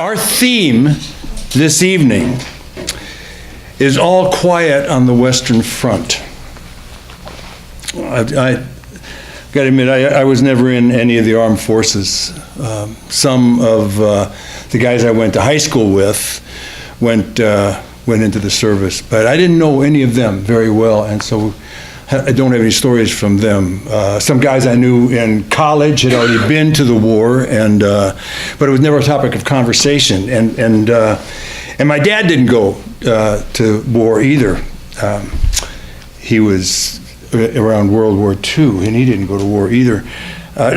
Our theme this evening is All Quiet on the Western Front. I got to admit, I was never in any of the armed forces. Some of the guys I went to high school with went into the service, but I didn't know any of them very well, and so I don't have any stories from them. Some guys I knew in college had already been to the war, but it was never a topic of conversation. And my dad didn't go to war either. He was around World War II, and he didn't go to war either.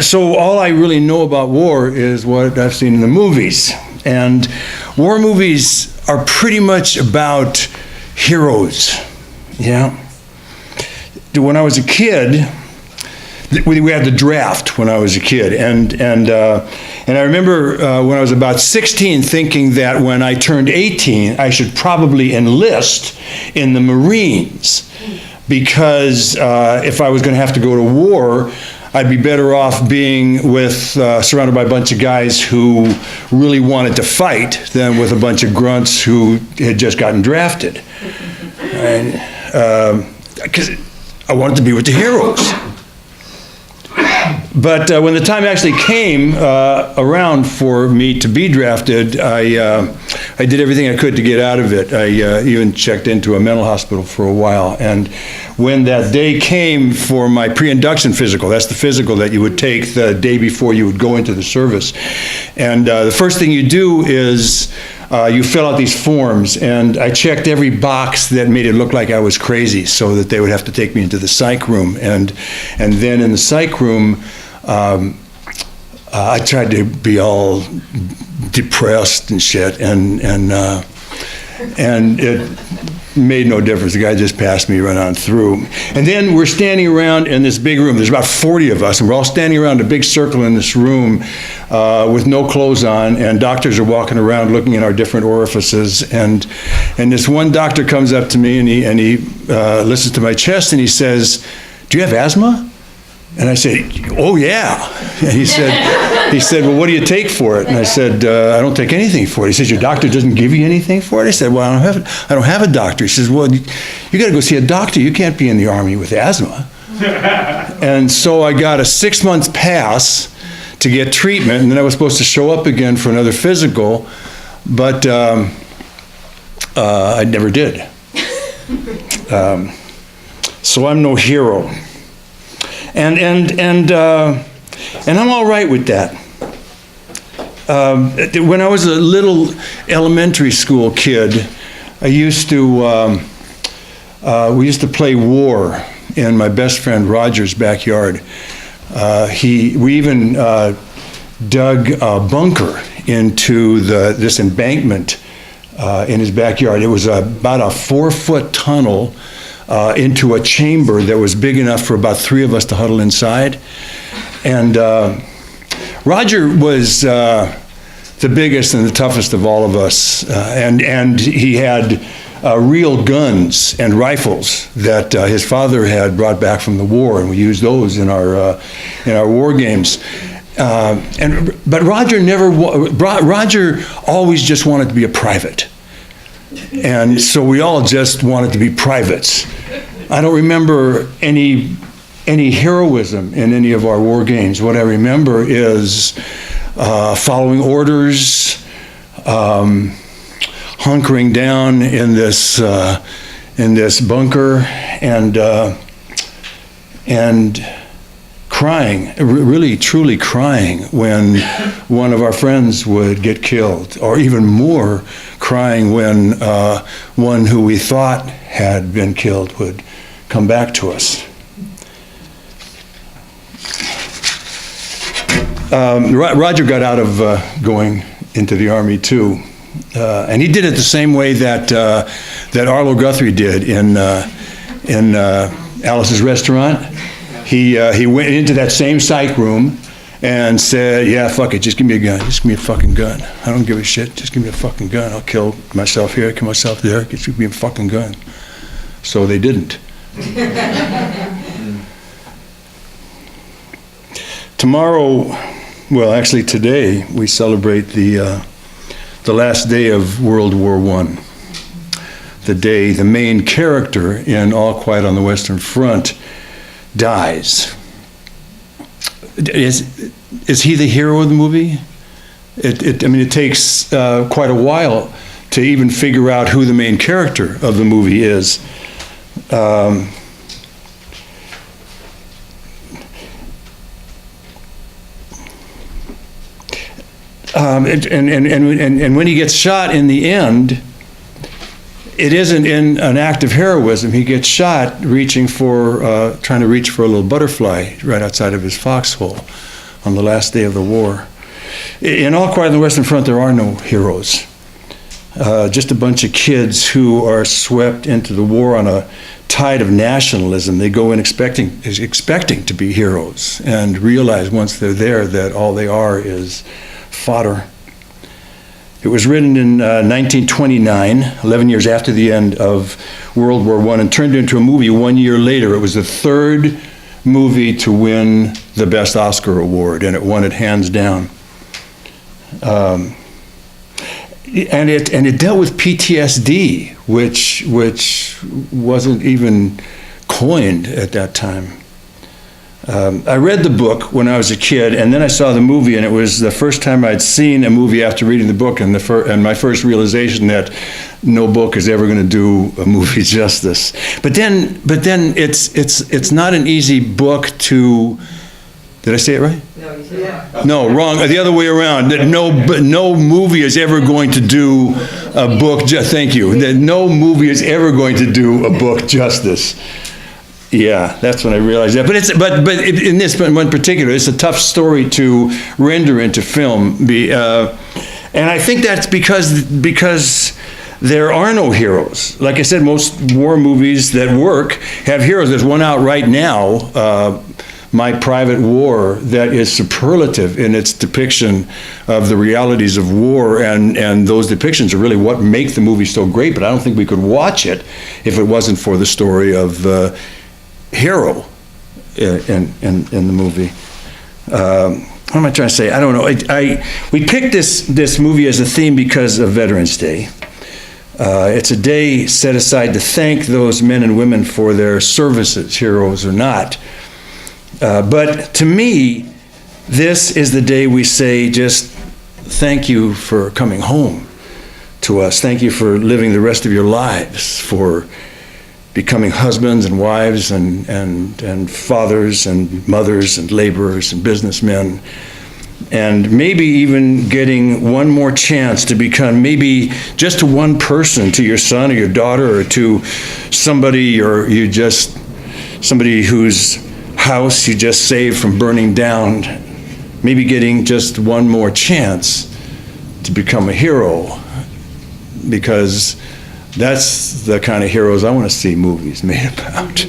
So all I really know about war is what I've seen in the movies. And war movies are pretty much about heroes, yeah. When I was a kid, we had the draft when I was a kid, and I remember when I was about 16 thinking that when I turned 18, I should probably enlist in the Marines, because if I was going to have to go to war, I'd be better off being with surrounded by a bunch of guys who really wanted to fight than with a bunch of grunts who had just gotten drafted. Because I wanted to be with the heroes. But when the time actually came around for me to be drafted, I did everything I could to get out of it. I even checked into a mental hospital for a while. And when that day came for my pre-induction physical, that's the physical that you would take the day before you would go into the service. And the first thing you do is you fill out these forms, and I checked every box that made it look like I was crazy so that they would have to take me into the psych room. And then in the psych room, I tried to be all depressed and shit, and it made no difference. The guy just passed me right on through. And then we're standing around in this big room. There's about 40 of us, and we're all standing around a big circle in this room with no clothes on, and doctors are walking around looking in our different orifices. And this one doctor comes up to me, and he listens to my chest, and he says, "Do you have asthma?" And I said, "Oh yeah." And he said, "Well, what do you take for it?" And I said, "I don't take anything for it." He says, "Your doctor doesn't give you anything for it?" I said, "Well, I don't have a doctor." He says, "Well, you got to go see a doctor. You can't be in the Army with asthma." And so I got a 6-month pass to get treatment, and then I was supposed to show up again for another physical, but I never did. So I'm no hero. And I'm all right with that. When I was a little elementary school kid, we used to play war in my best friend Roger's backyard. We even dug a bunker into this embankment in his backyard. It was about a 4-foot tunnel into a chamber that was big enough for about 3 of us to huddle inside. And Roger was the biggest and the toughest of all of us. And he had real guns and rifles that his father had brought back from the war, and we used those in our war games. But Roger always just wanted to be a private. And so we all just wanted to be privates. I don't remember any heroism in any of our war games. What I remember is following orders, hunkering down in this bunker, and crying, really truly crying when one of our friends would get killed, or even more, crying when one who we thought had been killed would come back to us. Roger got out of going into the Army too, and he did it the same way that Arlo Guthrie did in Alice's Restaurant. He went into that same psych room and said, "Yeah, fuck it, just give me a gun. Just give me a fucking gun. I don't give a shit. Just give me a fucking gun. I'll kill myself here, kill myself there. Just give me a fucking gun." So they didn't. Tomorrow, well, actually today, we celebrate the the last day of World War I. The day the main character in All Quiet on the Western Front dies. Is he the hero of the movie? It takes quite a while to even figure out who the main character of the movie is. And when he gets shot in the end, it isn't in an act of heroism. He gets shot trying to reach for a little butterfly right outside of his foxhole on the last day of the war. In All Quiet on the Western Front, there are no heroes. Just a bunch of kids who are swept into the war on a tide of nationalism. They go in expecting to be heroes and realize once they're there that all they are is fodder. It was written in 1929, 11 years after the end of World War I, and turned into a movie 1 year later. It was the third movie to win the Best Oscar Award, and it won it hands down. And it dealt with PTSD, which wasn't even coined at that time. I read the book when I was a kid, and then I saw the movie, and it was the first time I'd seen a movie after reading the book, and my first realization that no book is ever going to do a movie justice. But then it's not an easy book to. Did I say it right? No, you said yeah. No, wrong. The other way around. That no movie is ever going to do a book. Thank you. That no movie is ever going to do a book justice. Yeah, that's when I realized that. But in this one particular, it's a tough story to render into film. And I think that's because there are no heroes. Like I said, most war movies that work have heroes. There's one out right now, My Private War, that is superlative in its depiction of the realities of war, and those depictions are really what make the movie so great. But I don't think we could watch it if it wasn't for the story of the hero in the movie. What am I trying to say? I don't know. We picked this movie as a theme because of Veterans Day. It's a day set aside to thank those men and women for their services, heroes or not. But to me, this is the day we say just thank you for coming home to us. Thank you for living the rest of your lives, for becoming husbands and wives and fathers and mothers and laborers and businessmen, and maybe even getting one more chance to become maybe just to one person, to your son or your daughter, or to somebody somebody whose house you just saved from burning down, maybe getting just one more chance to become a hero, because that's the kind of heroes I want to see movies made about.